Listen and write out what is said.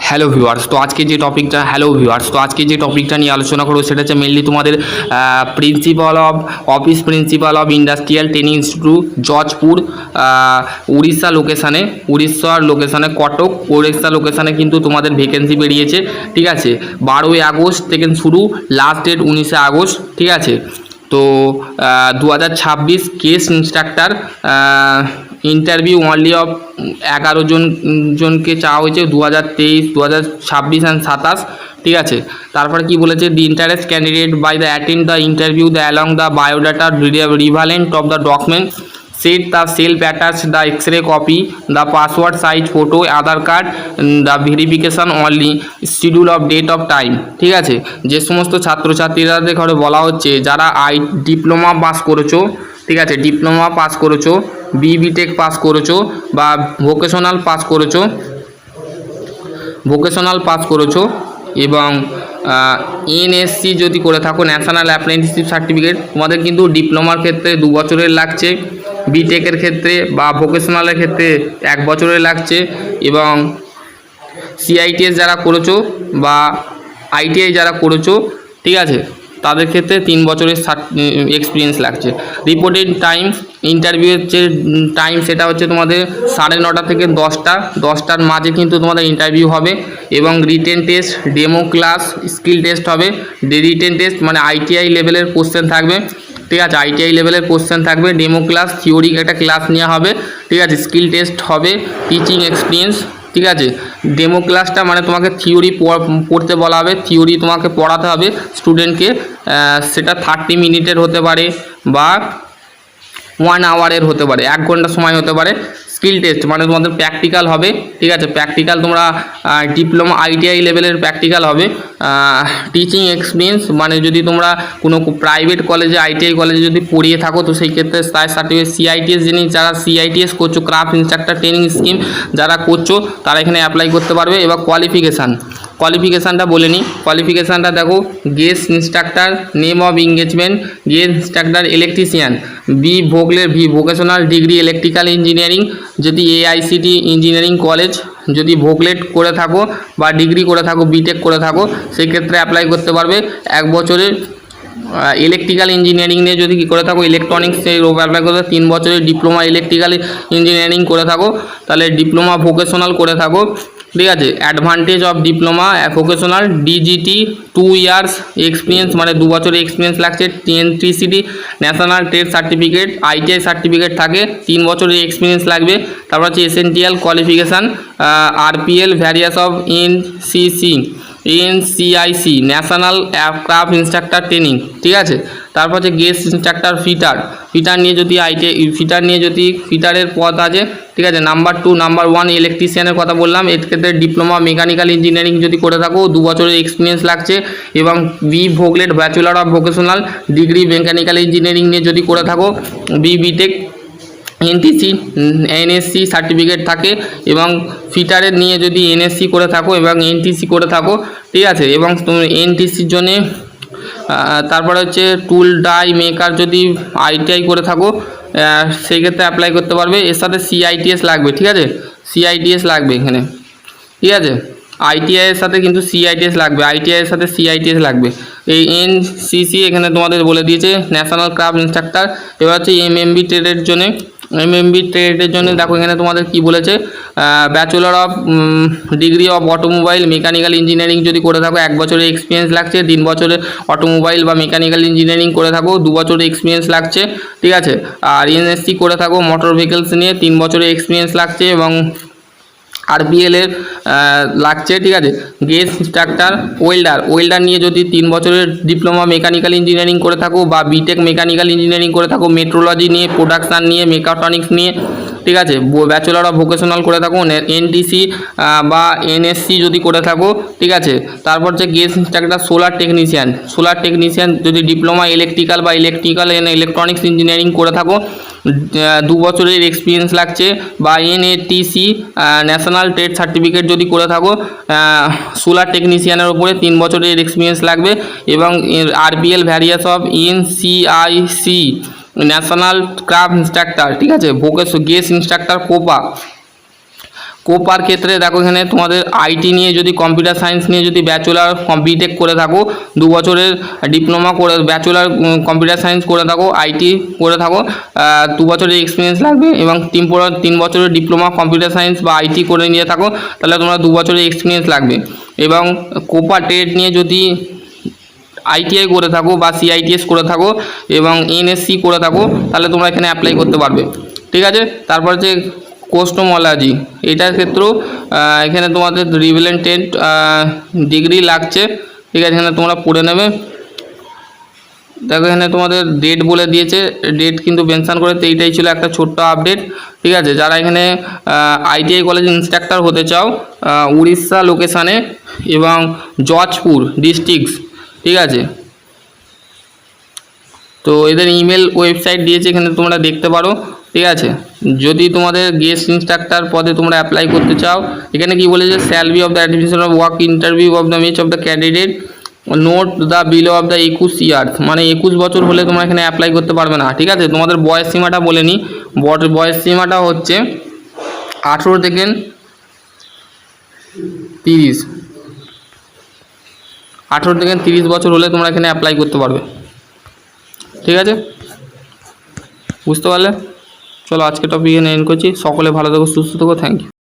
Hello viewers, তো আজকে যে টপিকটা নিয়ে আলোচনা করবো সেটা হচ্ছে মেনলি তোমাদের office principal of industrial training institute Jajpur, উড়িষ্যার লোকেশানে কটক, উড়িষ্যা লোকেশানে কিন্তু তোমাদের ভ্যাকেন্সি বেরিয়েছে। ঠিক আছে, 12ই আগস্ট থেকে শুরু, লাস্ট ডেট 19শে আগস্ট। ঠিক আছে, তো 2026 case instructor interview only of 11 জনকে চাওয়া হয়েছে, 2023, 2026 অ্যান্ড 27। ঠিক আছে, তারপরে কি বলেছে, the interest candidate by the attend the interview the along the biodata relevant of the document set the self attach the xerox copy the passport size photo Aadhaar card the verification only schedule of date of time. ঠিক আছে, যে সমস্ত ছাত্রছাত্রীদের ঘরে বলা হচ্ছে যারা diploma pass করেছো, ঠিক আছে, ডিপ্লোমা পাস করেছো, বিটেক পাস করেছো বা ভোকেশনাল পাস করেছো এবং এনএসসি যদি করে থাকো, ন্যাশনাল অ্যাপ্রেন্টিসশিপ সার্টিফিকেট, তোমাদের কিন্তু ডিপ্লোমার ক্ষেত্রে 2 বছরের লাগছে, বিটেকের ক্ষেত্রে বা ভোকেশনালের ক্ষেত্রে 1 বছরের লাগছে এবং সিআইটিএস যারা করেছো বা আইটিআই যারা করেছো, ঠিক আছে, তাদের ক্ষেত্রে 3 বছরের এক্সপিরিয়েন্স লাগছে। রিপোর্টেড টাইম, ইন্টারভিউয়ের যে টাইম সেটা হচ্ছে তোমাদের 9:30 থেকে 10টার মাঝে কিন্তু তোমাদের ইন্টারভিউ হবে এবং written test, demo class, skill test হবে। রিটেন টেস্ট মানে আইটিআই লেভেলের কোশ্চেন থাকবে। ঠিক আছে, আইটিআই লেভেলের কোশ্চেন থাকবে, ডেমো ক্লাস, থিওরি একটা ক্লাস নেওয়া হবে। ঠিক আছে, স্কিল টেস্ট হবে, টিচিং এক্সপিরিয়েন্স। ঠিক আছে, ডেমো ক্লাসটা মানে তোমাকে থিওরি পড়তে বলা হবে, থিওরি তোমাকে পড়াতে হবে স্টুডেন্টকে, সেটা 30 মিনিটের হতে পারে বা 1 আওয়ারের হতে পারে, 1 ঘন্টা সময় হতে পারে। স্কিল টেস্ট মানে তোমাদের প্র্যাকটিক্যাল হবে। ঠিক আছে, প্র্যাকটিক্যাল তোমরা ডিপ্লোমা আইটিআই লেভেলের প্র্যাকটিক্যাল হবে। টিচিং এক্সপিরিয়েন্স মানে যদি তোমরা কোনো প্রাইভেট কলেজে, আইটিআই কলেজে যদি পড়িয়ে থাকো তো সেই ক্ষেত্রে তার সার্টিফিকেট, সিআইটিএস যারা সিআইটিএস করছো, ক্রাফট ইনস্ট্রাক্টর ট্রেনিং স্কিম যারা করছো তারা এখানে অ্যাপ্লাই করতে পারবে। এবার কোয়ালিফিকেশানটা বলে নিই। কোয়ালিফিকেশানটা দেখো, guest instructor, name of engagement, guest instructor electrician, vocational degree electrical engineering যদি এআইসিটি ইঞ্জিনিয়ারিং কলেজ যদি ভোকলেট করে থাকো বা ডিগ্রি করে থাকো, বিটেক করে থাকো, সেই ক্ষেত্রে অ্যাপ্লাই করতে পারবে। 1 বছরের ইলেকট্রিক্যাল ইঞ্জিনিয়ারিং নিয়ে যদি কী করে থাকো, ইলেকট্রনিক্স অ্যাপ্লাই করতে, 3 বছরের ডিপ্লোমা ইলেকট্রিক্যাল ইঞ্জিনিয়ারিং করে থাকো, তাহলে ডিপ্লোমা ভোকেশনাল করে থাকো। ঠিক আছে, advantage of diploma vocational, DGT 2 years experience মানে 2 বছরের এক্সপিরিয়েন্স লাগছে। TNTCT national trade certificate, ITI certificate থাকে, 3 বছরের এক্সপিরিয়েন্স লাগবে। তারপর হচ্ছে essential qualification, RPL, various of NCIC national craft instructor training. ঠিক আছে, তারপর হচ্ছে গেস্ট ইনস্ট্রাক্টর ফিটার নিয়ে যদি ফিটারের পদ আছে। ঠিক আছে, নাম্বার 2, নাম্বার 1 ইলেকট্রিশিয়ানের কথা বললাম, এর ক্ষেত্রে ডিপ্লোমা মেকানিক্যাল ইঞ্জিনিয়ারিং যদি করে থাকো 2 বছরের এক্সপিরিয়েন্স লাগছে এবং ভোগলেট bachelor of vocational degree mechanical engineering নিয়ে যদি করে থাকো, বিটেক এনএসসি সার্টিফিকেট থাকে এবং ফিটারের নিয়ে যদি এনএসসি করে থাকো এবং এনটিসি করে থাকো। ঠিক আছে, এবং এনটিসির জন্যে তারপরে হচ্ছে টুল ডাই মেকার যদি আইটিআই করে থাকো সেই ক্ষেত্রে অ্যাপ্লাই করতে পারবে। এর সাথে সিআইটিএস লাগবে। ঠিক আছে, সিআইটিএস লাগবে এখানে। ঠিক আছে, আইটিআইয়ের সাথে কিন্তু সিআইটিএস লাগবে, আইটিআইয়ের সাথে সিআইটিএস লাগবে। এই এনসিসি এখানে তোমাদের বলে দিয়েছে, ন্যাশনাল ক্রাফট ইনস্ট্রাক্টর। এবার হচ্ছে এমএমবি ট্রেডের জন্য দেখো এখানে তোমাদের কি বলেছে, bachelor of degree of automobile mechanical engineering যদি করে থাকো 1 বছরের এক্সপিরিয়েন্স লাগছে, 3 বছরের অটোমোবাইল বা মেকানিক্যাল ইঞ্জিনিয়ারিং করে থাকো 2 বছরের এক্সপিরিয়েন্স লাগছে। ঠিক আছে, আর এনএসসি করে থাকো মোটর ভেহিকলস নিয়ে 3 বছরের এক্সপিরিয়েন্স লাগছে এবং আরপিএলের লাগছে। ঠিক আছে, গেস্ট ইনস্ট্রাক্টর ওয়েল্ডার নিয়ে যদি 3 বছরের ডিপ্লোমা মেকানিক্যাল ইঞ্জিনিয়ারিং করে থাকো বা বিটেক মেকানিক্যাল ইঞ্জিনিয়ারিং করে থাকো, মেট্রোলজি নিয়ে, প্রোডাকশান নিয়ে, মেকাট্রনিক্স নিয়ে। ঠিক আছে, ব্যাচেলর অফ ভোকেশনাল করে থাকো, এনটিসি বা এনএসসি যদি করে থাকো। ঠিক আছে, তারপর যে গেস্ট ইনস্ট্রাক্টর সোলার টেকনিশিয়ান যদি ডিপ্লোমা ইলেকট্রিক্যাল বা ইলেকট্রনিক্স ইঞ্জিনিয়ারিং করে থাকো, 2 বছরের এক্সপিরিয়েন্স লাগছে বা এনএটিসি ন্যাশনাল ট্রেড সার্টিফিকেট যদি করে থাকো, সোলার টেকনিশিয়ানের ওপরে 3 বছরের এক্সপিরিয়েন্স লাগবে এবং RPL various of NCIC national craft instructor. ঠিক আছে, গেস্ট ইনস্ট্রাক্টর কোপার ক্ষেত্রে দেখো এখানে তোমাদের আইটি নিয়ে যদি কম্পিউটার সায়েন্স নিয়ে যদি ব্যাচেলার বিটেক করে থাকো, 2 বছরের ডিপ্লোমা করে ব্যাচেলার কম্পিউটার সায়েন্স করে থাকো, আইটি করে থাকো, 2 বছরের এক্সপিরিয়েন্স লাগবে এবং 3 বছরের ডিপ্লোমা কম্পিউটার সায়েন্স বা আইটি করে নিয়ে থাকো তাহলে তোমরা 2 বছরের এক্সপিরিয়েন্স লাগবে। এবং কোপা ট্রেড নিয়ে যদি আইটিআই করে থাকো বা সিআইটিএস করে থাকো এবং এনএসসি করে থাকো তাহলে তোমরা এখানে অ্যাপ্লাই করতে পারবে। ঠিক আছে, তারপর যে কোস্টোমোলজি, এটার ক্ষেত্রেও এখানে তোমাদের রিলেভেন্ট ডিগ্রি লাগছে। ঠিক আছে, এখানে তোমরা পড়ে নেবে। দেখো এখানে তোমাদের ডেট বলে দিয়েছে, ডেট কিন্তু মেনশান করে, তো এইটাই ছিল একটা ছোট্ট আপডেট। ঠিক আছে, যারা এখানে আইটিআই কলেজে ইন্সট্রাক্টর হতে চাও উড়িষ্যা লোকেশানে এবং জজপুর ডিস্ট্রিক্টস, ঠিক আছে, তো এদের ইমেল ওয়েবসাইট দিয়েছে, এখানে তোমরা দেখতে পারো। ঠিক আছে, যদি তোমাদের গেস্ট ইন্সট্রাক্টর পদে তোমরা অ্যাপ্লাই করতে চাও, এখানে কি বলেছে, salary of the admission of work interview of the match of the candidate note the below of the 21 years, মানে 21 বছর হলে তোমরা এখানে অ্যাপ্লাই করতে পারবে না। ঠিক আছে, তোমাদের বয়স সীমাটা বলে নিই, বয়স সীমাটা হচ্ছে 18 থেকে 30, 18 থেকে 30 বছর হলে তোমরা এখানে অ্যাপ্লাই করতে পারবে। ঠিক আছে, বুঝতে পারলে? চলো আজকে টপিক এখানে এন্ড করছি। সকলে ভালো থেকো, সুস্থ থেকো, থ্যাংক ইউ।